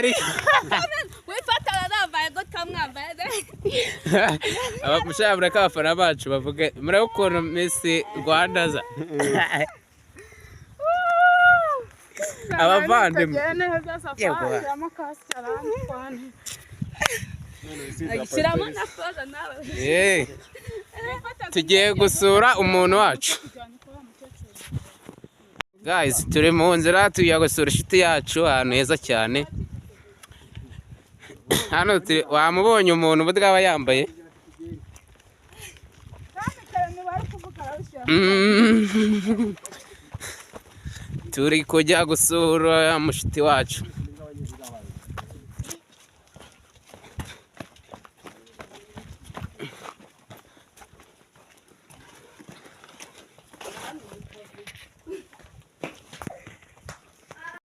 ari wifatana nambaye gutya mwambaye abamushabura k'abafana bacu bavuge murebe ukuntu Miss Rwanda za abavandimwe agishyiramo na foza nawe tugiye gusura umuntu wacu guys turi mu nzira tugiye gusura inshuti yacu ahantu heza cyane hano wamubonye umuntu ubwo aba yambaye turi kujya gusura mushiti wacu